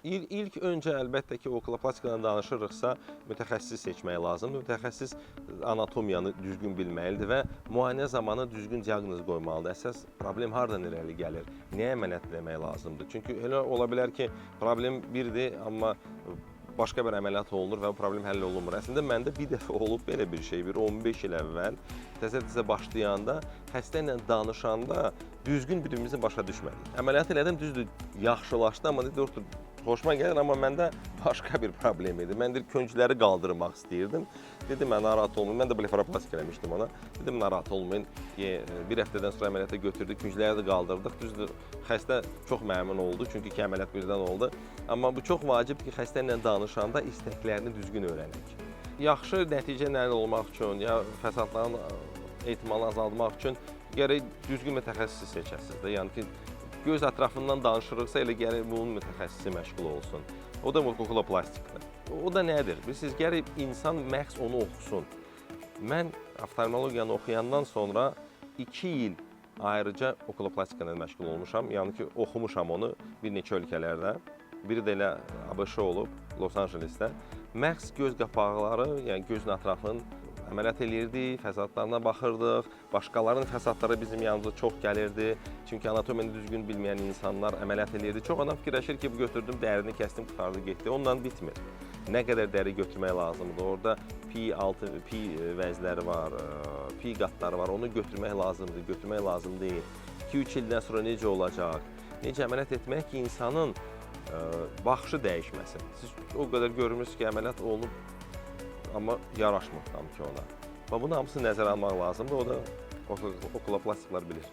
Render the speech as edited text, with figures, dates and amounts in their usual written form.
İlk öncə əlbəttə ki, okuloplastikdən danışırıqsa, mütəxəssis seçmək lazımdır. Mütəxəssis anatomiyanı düzgün bilməlidir və müayinə zamanı düzgün diaqnoz qoymalıdır. Əsas problem hardan irəli gəlir, nəyə əməliyyat etmək lazımdır? Çünki elə ola bilər ki, problem birdir, amma başqa bir əməliyyat olunur və bu problem həll olunmur. Əslində, məndə bir dəfə olub belə bir şey, bir 15 il əvvəl təzə-təzə başlayanda, xəstə ilə danışanda düzgün bir-birimizi başa düşmədik. Əməliyyat elədim, düzdür, yaxşılaşdı, amma dedi, doktor, xoşuma gəlir, amma məndə başqa bir problem idi. Mən küncləri qaldırmaq istəyirdim. Dedim, mən narahat olmayın. Mən də blefaroplastik eləmişdim ona. Dedim, narahat olmayın. Bir həftədən sonra əməliyyata götürdük, küncləri də qaldırdıq. Düzdür, xəstə çox məmnun oldu, çünki 2 əməliyyat birdən oldu. Amma bu çox vacib ki, xəstə ilə danışanda istəklərini düzgün öyrənək. Yaxşı nəticə əldə olmaq üçün, ya fəsadların ehtimalını azaldmaq üçün gərək düzgün mütəxəssis seçəsiniz də. Yəni ki, göz ətrafından danışırıqsa, elə gərək bunun mütəxəssisi məşğul olsun. O da okuloplastikdir. O da nədir? Bilirsiniz, gərək insan məhz onu oxusun. Mən oftalmologiyanı oxuyandan sonra 2 il ayrıca okuloplastiklə məşğul olmuşam. Yəni ki, oxumuşam onu bir neçə ölkələrdə. Biri də elə ABŞ olub, Los Angelesdə. Məhz göz qapaqları, yəni gözün ətrafının əməliyyat eləyirdik, fəsadlarına baxırdıq. Başqalarının fəsadları bizim yanımıza çox gəlirdi. Çünki anatomiyani düzgün bilməyən insanlar əməliyyat eləyirdi. Çox adam fikirləşir ki, bu götürdüm, dərini kəsdim, qurtardı, getdi. Ondan bitmir. Nə qədər dəri götürmək lazımdır? Orada pi vəzləri var, pi qatları var. Onu götürmək lazımdır, götürmək lazım deyil. 2-3 ildən sonra necə olacaq? Necə əməliyyat etmək ki, insanın baxışı dəyişməsin. Siz o qədər görmürsünüz ki, əməliyyat olunub, amma yaraşmır tam ki ona. Və bunu hamısını nəzərə almaq lazımdır, o da okuloplastiklər bilir.